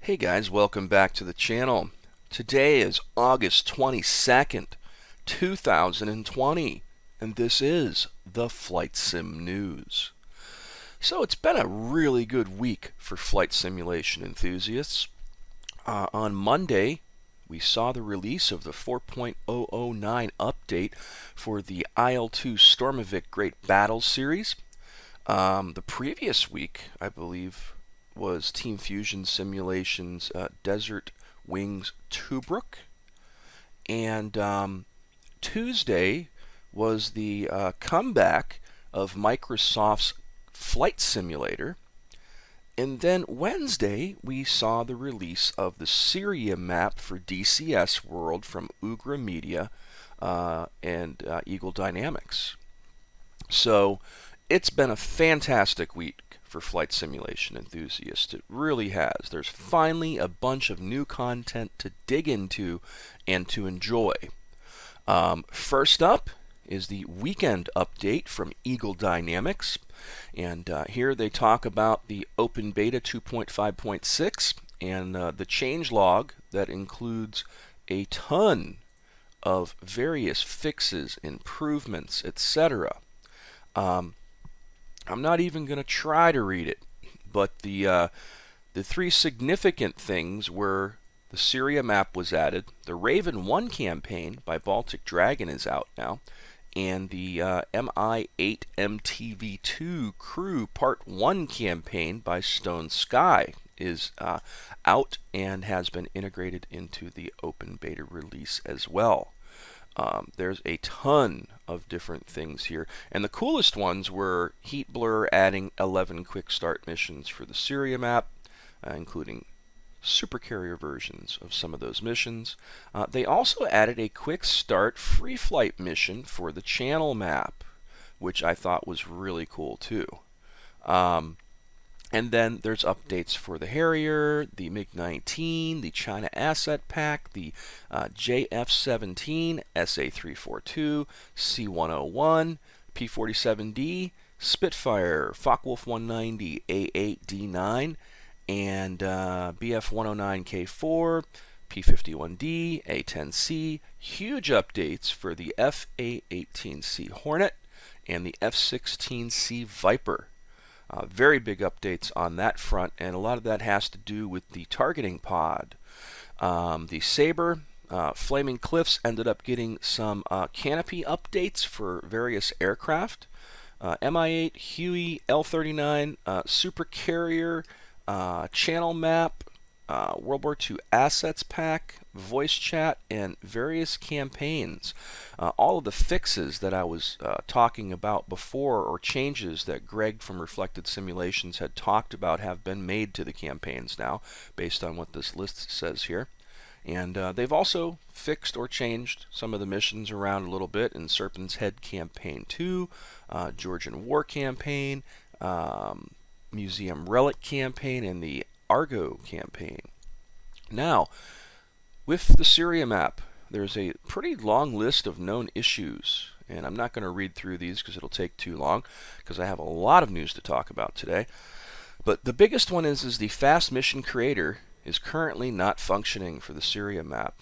Hey guys, welcome back to the channel. Today is August 22nd, 2020, and this is the Flight Sim News. So it's been a really good week for flight simulation enthusiasts. On Monday, we saw the release of the 4.009 update for the Aisle2 Sale Great Battles series. The previous week, I believe, was Team Fusion Simulation's Desert Wings Tobruk. And Tuesday was the comeback of Microsoft's Flight Simulator. And then Wednesday, we saw the release of the Syria Map for DCS World from Ugra Media and Eagle Dynamics. So it's been a fantastic week for flight simulation enthusiasts. It really has. There's finally a bunch of new content to dig into and to enjoy. First up is the weekend update from Eagle Dynamics. And here they talk about the Open Beta 2.5.6 and the changelog that includes a ton of various fixes, improvements, etc. I'm not even going to try to read it, but the three significant things were the Syria Map was added, the Raven One Campaign by Baltic Dragon is out now, and the Mi8 MTV2 Crew Part 1 campaign by Stone Sky is out and has been integrated into the open beta release as well. There's a ton of different things here, and the coolest ones were Heat Blur adding 11 quick start missions for the Syria Map, including supercarrier versions of some of those missions. They also added a quick start free flight mission for the Channel Map, which I thought was really cool too. And then there's updates for the Harrier, the MiG-19, the China Asset Pack, the JF-17, SA-342, C-101, P-47D, Spitfire, Focke-Wulf 190, A-8D9, and BF-109K4, P-51D, A-10C. Huge updates for the F-A-18C Hornet and the F-16C Viper. Very big updates on that front, and a lot of that has to do with the targeting pod. The Sabre, Flaming Cliffs ended up getting some canopy updates for various aircraft. Mi8, Huey, L39, Supercarrier, Channel Map, World War II Assets Pack, Voice Chat, and various campaigns. All of the fixes that I was talking about before, or changes that Greg from Reflected Simulations had talked about, have been made to the campaigns now, based on what this list says here. And they've also fixed or changed some of the missions around a little bit in Serpent's Head Campaign 2, Georgian War Campaign, Museum Relic Campaign, and the Argo Campaign. Now, with the Syria Map, there's a pretty long list of known issues, and I'm not going to read through these because it'll take too long, because I have a lot of news to talk about today. But the biggest one is the Fast Mission Creator is currently not functioning for the Syria Map.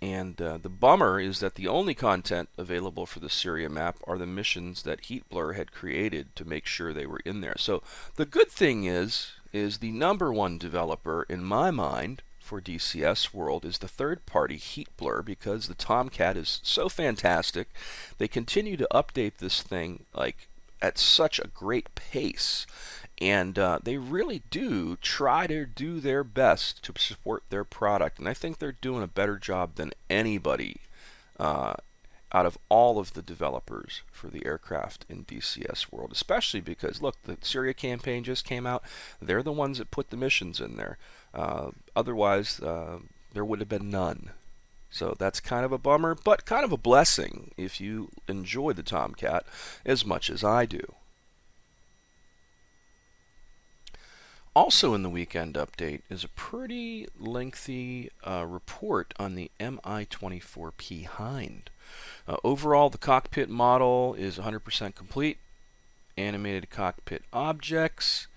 And the bummer is that the only content available for the Syria Map are the missions that Heat Blur had created to make sure they were in there. So the good thing is the number one developer, in my mind, for DCS World is the third-party Heat Blur, because the Tomcat is so fantastic. They continue to update this thing like at such a great pace, and they really do try to do their best to support their product, and I think they're doing a better job than anybody out of all of the developers for the aircraft in DCS World, especially because, look, the Syria campaign just came out. They're the ones that put the missions in there. Otherwise, there would have been none. So that's kind of a bummer, but kind of a blessing if you enjoy the Tomcat as much as I do. Also in the weekend update is a pretty lengthy report on the Mi24P HIND. Overall, the cockpit model is 100% complete. Animated cockpit objects,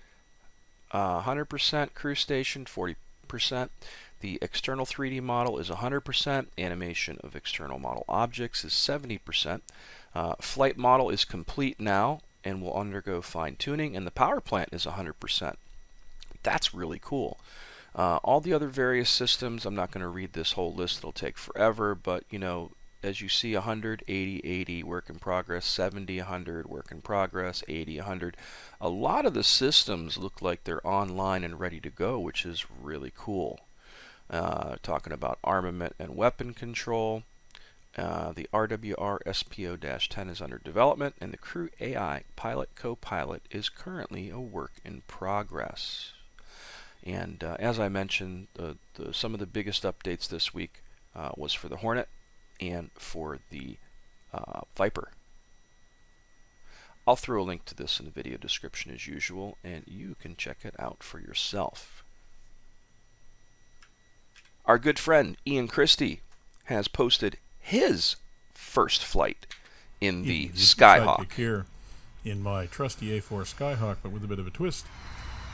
100% crew station, 40 100%. The external 3D model is 100%. Animation of external model objects is 70%. Flight model is complete now and will undergo fine-tuning, and the power plant is 100%. That's really cool. All the other various systems, I'm not going to read this whole list, it'll take forever, but you know, as you see, 100, 80, 80, work in progress, 70, 100, work in progress, 80, 100. A lot of the systems look like they're online and ready to go, which is really cool. Talking about armament and weapon control. The RWR SPO-10 is under development, and the Crew AI Pilot Co-Pilot is currently a work in progress. And as I mentioned, some of the biggest updates this week was for the Hornet and for the Viper. I'll throw a link to this in the video description as usual, and you can check it out for yourself. Our good friend Iain Christie has posted his first flight in the Skyhawk. Here in my trusty A4 Skyhawk, but with a bit of a twist.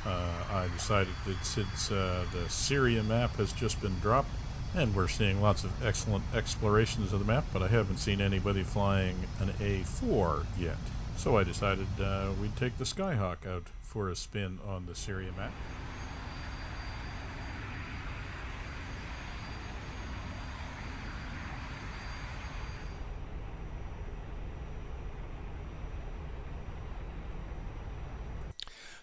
I decided that since the Syria Map has just been dropped, and we're seeing lots of excellent explorations of the map, but I haven't seen anybody flying an A4 yet. So I decided we'd take the Skyhawk out for a spin on the Syria Map.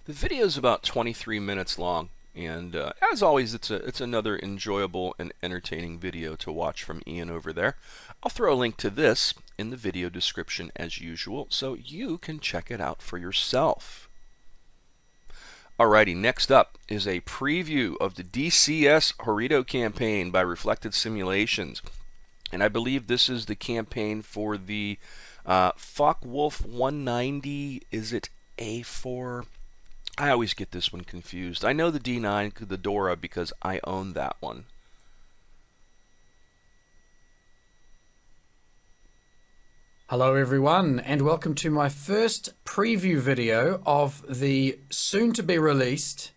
The video is about 23 minutes long, and as always, it's another enjoyable and entertaining video to watch from Iain over there. I'll throw a link to this in the video description as usual, so you can check it out for yourself. Alrighty, next up is a preview of the DCS Horrido Campaign by Reflected Simulations, and I believe this is the campaign for the Focke-Wulf 190. Is it A4? I always get this one confused. I know the D9, the Dora, because I own that one. Hello everyone, and welcome to my first preview video of the soon-to-be released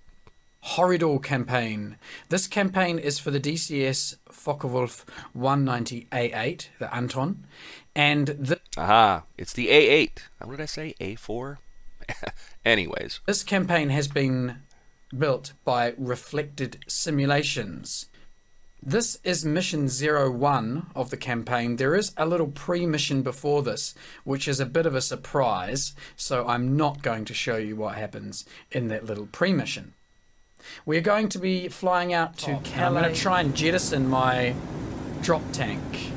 Horrido Campaign. This campaign is for the DCS Focke-Wulf 190 A8, the Anton, and Aha, it's the A8. What did I say? A4? Anyways. This campaign has been built by Reflected Simulations. This is mission 01 of the campaign. There is a little pre-mission before this, which is a bit of a surprise, so I'm not going to show you what happens in that little pre-mission. We're going to be flying out to Calais. I'm going to try and jettison my drop tank.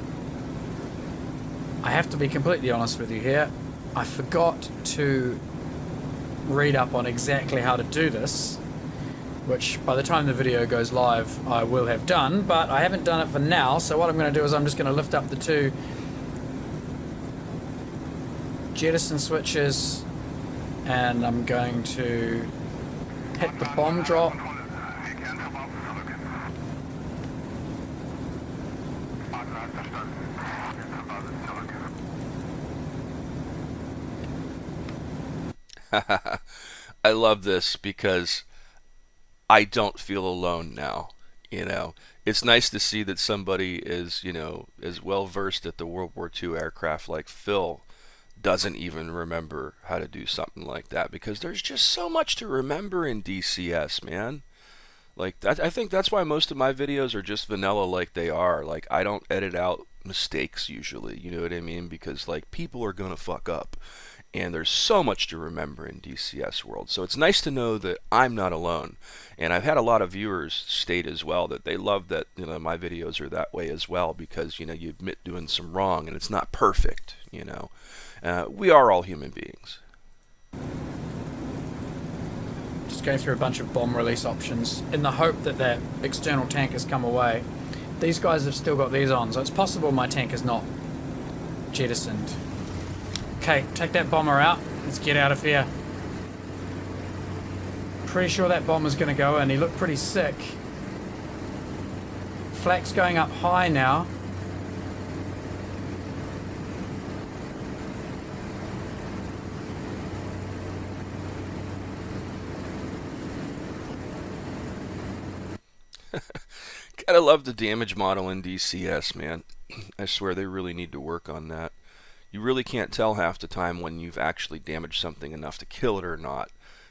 I have to be completely honest with you here. I forgot to read up on exactly how to do this, which by the time the video goes live I will have done, but I haven't done it for now. So what I'm going to do is I'm just going to lift up the two jettison switches and I'm going to hit the bomb drop. I love this because I don't feel alone now. You know, it's nice to see that somebody is, you know, as well versed at the World War II aircraft like Phil doesn't even remember how to do something like that, because there's just so much to remember in DCS, man. Like, I think that's why most of my videos are just vanilla like they are. Like, I don't edit out mistakes usually, you know what I mean? Because, like, people are gonna fuck up. And there's so much to remember in DCS world. So it's nice to know that I'm not alone. And I've had a lot of viewers state as well that they love that, you know, my videos are that way as well, because, you know, you admit doing some wrong and it's not perfect, you know. We are all human beings. Just going through a bunch of bomb release options in the hope that that external tank has come away. These guys have still got these on, so it's possible my tank is not jettisoned. Okay, take that bomber out. Let's get out of here. Pretty sure that bomber's going to go in. He looked pretty sick. Flak's going up high now. Gotta love the damage model in DCS, man. I swear they really need to work on that. You really can't tell half the time when you've actually damaged something enough to kill it or not.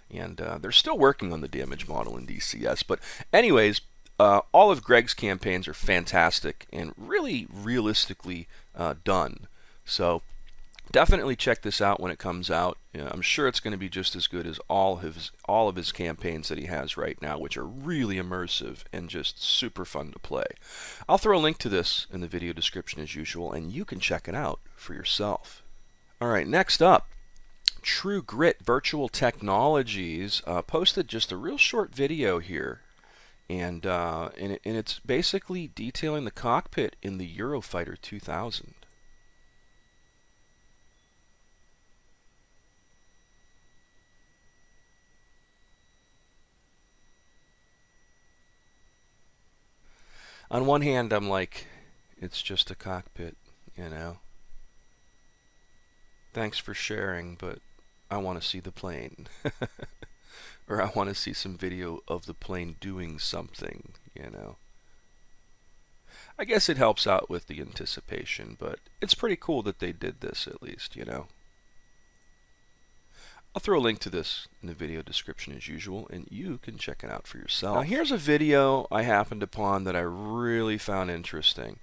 And they're still working on the damage model in DCS. But anyways, all of Greg's campaigns are fantastic and really realistically done. So definitely check this out when it comes out. I'm sure it's going to be just as good as all of his campaigns that he has right now, which are really immersive and just super fun to play. I'll throw a link to this in the video description as usual, and you can check it out for yourself. Alright, next up, TrueGrit Virtual Technologies posted just a real short video here, and it's basically detailing the cockpit in the Eurofighter 2000. On one hand, I'm like, it's just a cockpit, you know. Thanks for sharing, but I want to see the plane. Or I want to see some video of the plane doing something, you know. I guess it helps out with the anticipation, but it's pretty cool that they did this at least, you know. I'll throw a link to this in the video description as usual, and you can check it out for yourself. Now here's a video I happened upon that I really found interesting.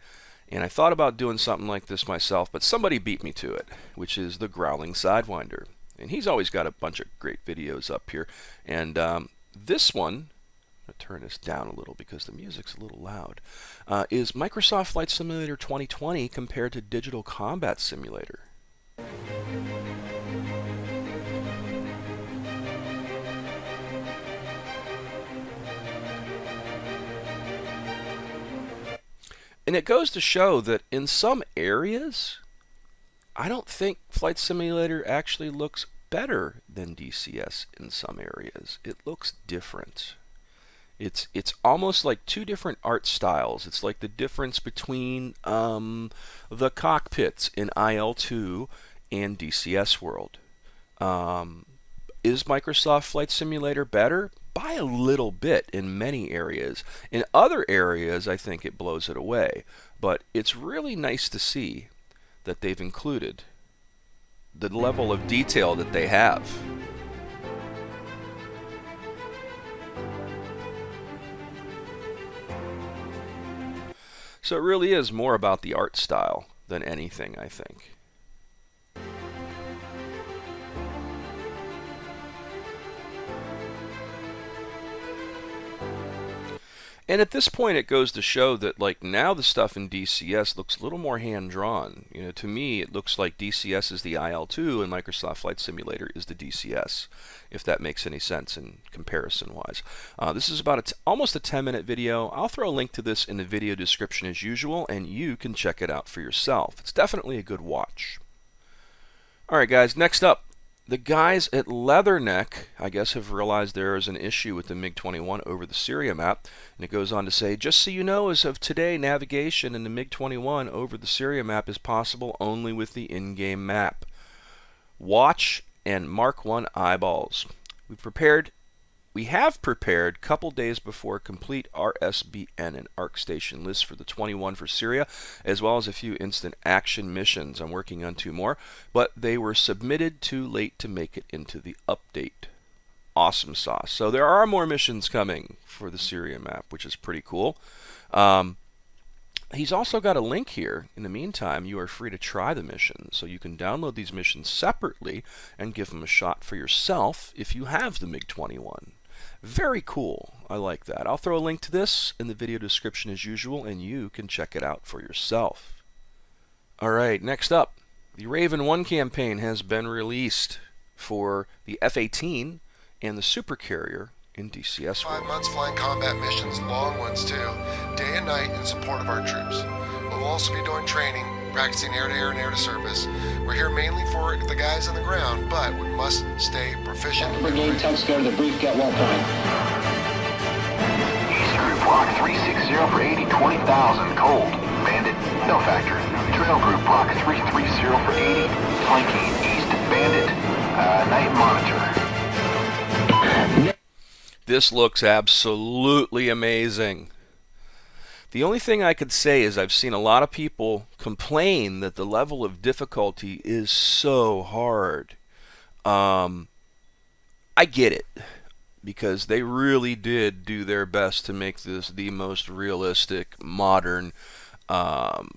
And I thought about doing something like this myself, but somebody beat me to it, which is the Growling Sidewinder. And he's always got a bunch of great videos up here. And this one, I'm going to turn this down a little because the music's a little loud, is Microsoft Flight Simulator 2020 compared to Digital Combat Simulator. And it goes to show that in some areas, I don't think Flight Simulator actually looks better than DCS in some areas. It looks different. It's almost like two different art styles. It's like the difference between the cockpits in Aisle2 and DCS World. Is Microsoft Flight Simulator better? By a little bit in many areas. In other areas, I think it blows it away. But it's really nice to see that they've included the level of detail that they have. So it really is more about the art style than anything, I think. And at this point, it goes to show that, like, now the stuff in DCS looks a little more hand-drawn. You know, to me, it looks like DCS is the IL-2 and Microsoft Flight Simulator is the DCS, if that makes any sense in comparison-wise. This is about almost a 10-minute video. I'll throw a link to this in the video description as usual, and you can check it out for yourself. It's definitely a good watch. Alright, guys, next up. The guys at Leatherneck, I guess, have realized there is an issue with the MiG-21 over the Syria map, and it goes on to say, just so you know, as of today, navigation in the MiG-21 over the Syria map is possible only with the in-game map. Watch and Mark 1 eyeballs. We have prepared a couple days before complete RSBN and ARC station lists for the 21 for Syria, as well as a few instant action missions. I'm working on 2 more, but they were submitted too late to make it into the update. Awesome sauce. So there are more missions coming for the Syria map, which is pretty cool. He's also got a link here. In the meantime, you are free to try the missions, so you can download these missions separately and give them a shot for yourself if you have the MiG-21. Very cool. I like that. I'll throw a link to this in the video description as usual, and you can check it out for yourself. Alright, next up, the Raven One Campaign has been released for the F-18 and the Super Carrier in DCS World. 5 months flying combat missions, long ones too, day and night in support of our troops. We'll also be doing training, practicing air-to-air and air-to-surface. We're here mainly for the guys on the ground, but we must stay proficient. Brigade tugs go to the brief get well point. East Group Block 360 for 80, 20,000, cold. Bandit, no factor. Trail Group Block 330 for 80, flanking East Bandit, night monitor. This looks absolutely amazing. The only thing I could say is I've seen a lot of people complain that the level of difficulty is so hard. I get it, because they really did do their best to make this the most realistic, modern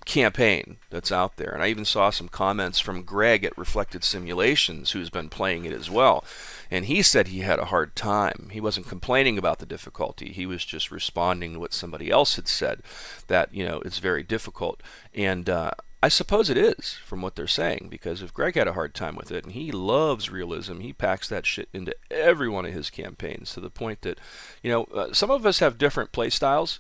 campaign that's out there. And I even saw some comments from Greg at Reflected Simulations, who's been playing it as well. And he said he had a hard time. He wasn't complaining about the difficulty. He was just responding to what somebody else had said, that, you know, it's very difficult. And I suppose it is, from what they're saying, because if Greg had a hard time with it, and he loves realism, he packs that shit into every one of his campaigns, to the point that, you know, some of us have different play styles.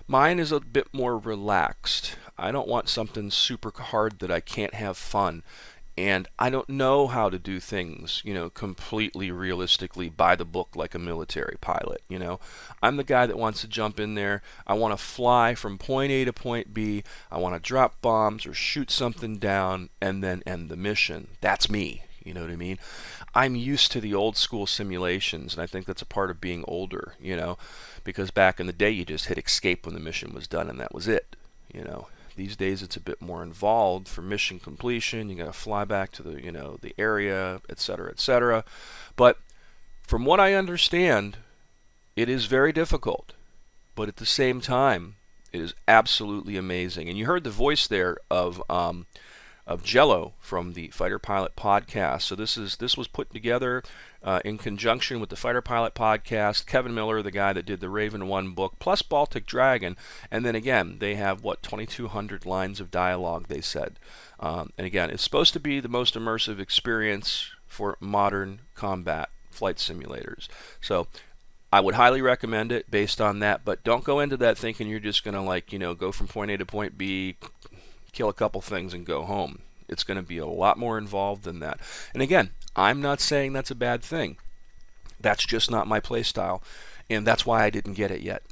Mine is a bit more relaxed. I don't want something super hard that I can't have fun. And I don't know how to do things, you know, completely realistically by the book like a military pilot, you know. I'm the guy that wants to jump in there. I want to fly from point A to point B. I want to drop bombs or shoot something down and then end the mission. That's me, you know what I mean? I'm used to the old school simulations, and I think that's a part of being older, you know, because back in the day you just hit escape when the mission was done and that was it, you know. These days it's a bit more involved for mission completion. You got to fly back to the, you know, the area, etc., etc. But from what I understand, it is very difficult, but at the same time, it is absolutely amazing. And you heard the voice there of Jello from the Fighter Pilot podcast. So this was put together in conjunction with the Fighter Pilot podcast, Kevin Miller, the guy that did the Raven One book, plus Baltic Dragon. And then again, they have, what, 2,200 lines of dialogue, they said. And again, it's supposed to be the most immersive experience for modern combat flight simulators. So I would highly recommend it based on that, but don't go into that thinking you're just going to, like, you know, go from point A to point B, kill a couple things and go home. It's going to be a lot more involved than that. And again, I'm not saying that's a bad thing. That's just not my play style, and that's why I didn't get it yet.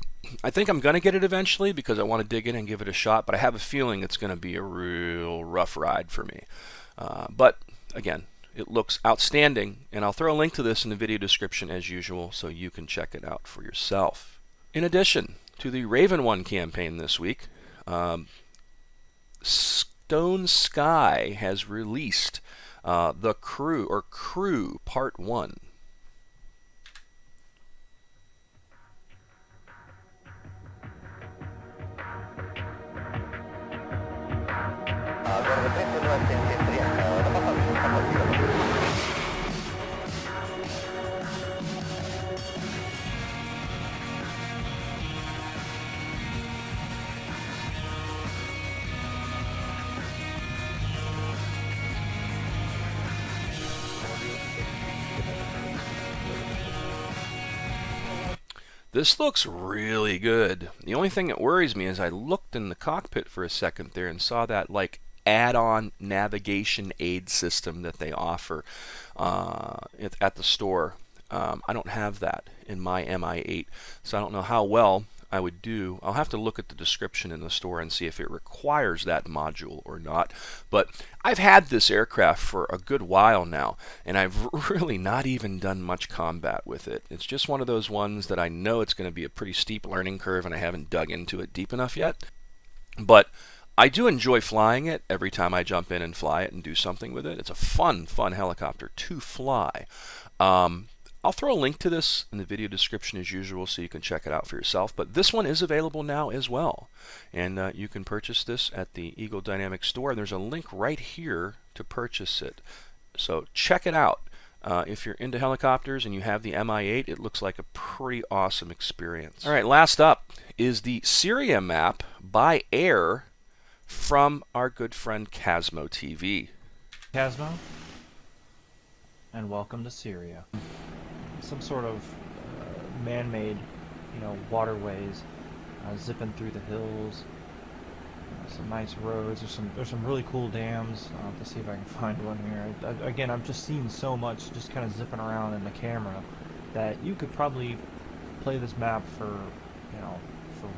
I think I'm going to get it eventually because I want to dig in and give it a shot, but I have a feeling it's going to be a real rough ride for me. But again, it looks outstanding, and I'll throw a link to this in the video description as usual so you can check it out for yourself. In addition to the Raven One campaign this week, Stone Sky has released the Crew Part 1. This looks really good. The only thing that worries me is I looked in the cockpit for a second there and saw that, like, add-on navigation aid system that they offer at the store. I don't have that in my Mi8, so I don't know how well I would do. I'll have to look at the description in the store and see if it requires that module or not. But I've had this aircraft for a good while now, and I've really not even done much combat with it. It's just one of those ones that I know it's going to be a pretty steep learning curve, and I haven't dug into it deep enough yet. But I do enjoy flying it every time I jump in and fly it and do something with it. It's a fun helicopter to fly. I'll throw a link to this in the video description as usual so you can check it out for yourself. But this one is available now as well. And you can purchase this at the Eagle Dynamics store. There's a link right here to purchase it. So check it out. If you're into helicopters and you have the Mi8, it looks like a pretty awesome experience. All right, last up is the Syria Map by air from our good friend CasmoTV. Casmo, and welcome to Syria. Some sort of man-made, waterways zipping through the hills. Some nice roads. There's some really cool dams. I'll have to see if I can find one here. Again, I've just seen so much just kind of zipping around in the camera that you could probably play this map for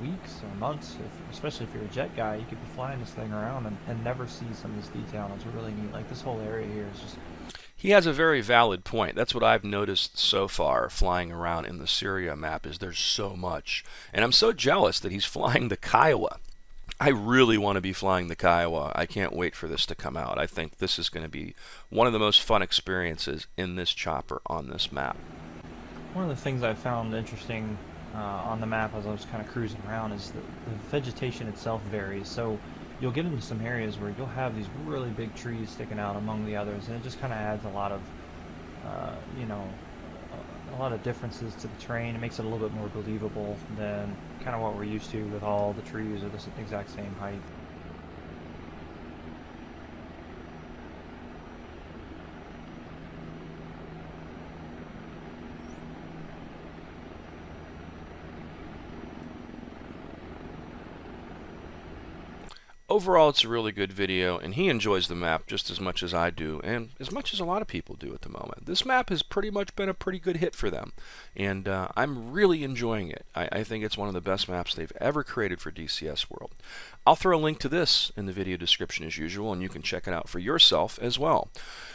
weeks or months. Especially if you're a jet guy, you could be flying this thing around and never see some of this detail. It's really neat. Like this whole area here is just. He has a very valid point. That's what I've noticed so far flying around in the Syria map is there's so much. And I'm so jealous that he's flying the Kiowa. I really want to be flying the Kiowa. I can't wait for this to come out. I think this is going to be one of the most fun experiences in this chopper on this map. One of the things I found interesting on the map as I was kind of cruising around is the vegetation itself varies. So you'll get into some areas where you'll have these really big trees sticking out among the others, and it just kind of adds a lot of, you know, a lot of differences to the terrain. It makes it a little bit more believable than kind of what we're used to with all the trees are the exact same height. Overall, it's a really good video, and he enjoys the map just as much as I do, and as much as a lot of people do at the moment. This map has pretty much been a pretty good hit for them, and I'm really enjoying it. I think it's one of the best maps they've ever created for DCS World. I'll throw a link to this in the video description as usual, and you can check it out for yourself as well.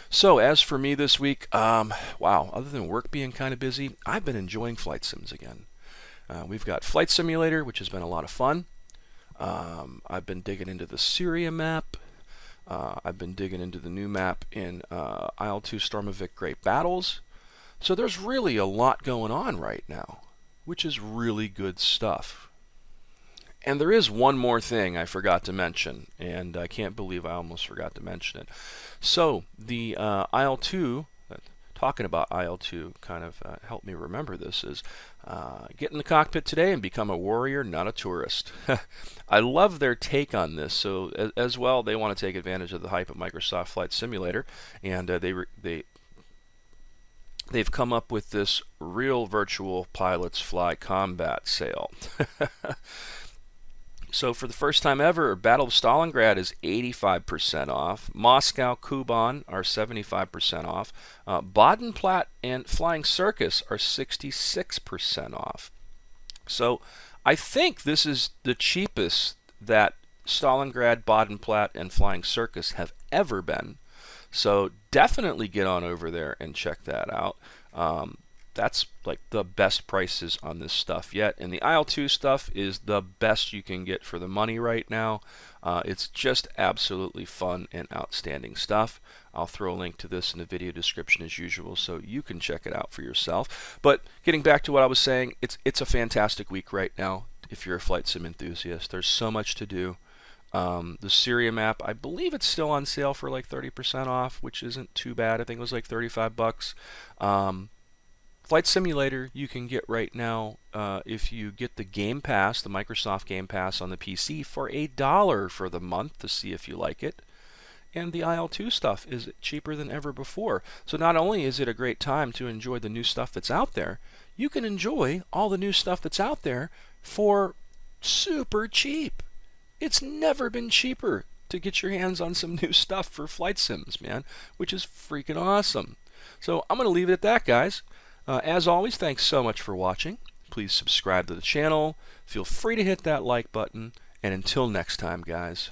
So, as for me this week, wow, other than work being kind of busy, I've been enjoying flight sims again. We've got Flight Simulator, which has been a lot of fun. I've been digging into the Syria map. I've been digging into the new map in Aisle2 Sale Great Battles. So there's really a lot going on right now, which is really good stuff. And there is one more thing I forgot to mention, and I can't believe I almost forgot to mention it. So the Aisle2, talking about Aisle2 kind of helped me remember this, is get in the cockpit today and become a warrior, not a tourist. I love their take on this. So as well, they want to take advantage of the hype of Microsoft Flight Simulator, and they've come up with this real virtual pilots fly combat sale. So for the first time ever, Battle of Stalingrad is 85% off. Moscow, Kuban are 75% off. Bodenplatte and Flying Circus are 66% off. So I think this is the cheapest that Stalingrad, Bodenplatte, and Flying Circus have ever been. So definitely get on over there and check that out. That's like the best prices on this stuff yet, and the Aisle2 stuff is the best you can get for the money right now. It's just absolutely fun and outstanding stuff. I'll throw a link to this in the video description as usual, so you can check it out for yourself. But getting back to what I was saying, it's a fantastic week right now if you're a flight sim enthusiast. There's so much to do. The Syria map, I believe it's still on sale for like 30% off, which isn't too bad. I think it was like 35 bucks. Flight Simulator you can get right now if you get the Game Pass, the Microsoft Game Pass on the PC for $1 for the month to see if you like it. And the Aisle2 stuff is cheaper than ever before. So not only is it a great time to enjoy the new stuff that's out there, you can enjoy all the new stuff that's out there for super cheap. It's never been cheaper to get your hands on some new stuff for flight sims, man, which is freaking awesome. So I'm going to leave it at that, guys. As always, thanks so much for watching. Please subscribe to the channel. Feel free to hit that like button. And until next time, guys.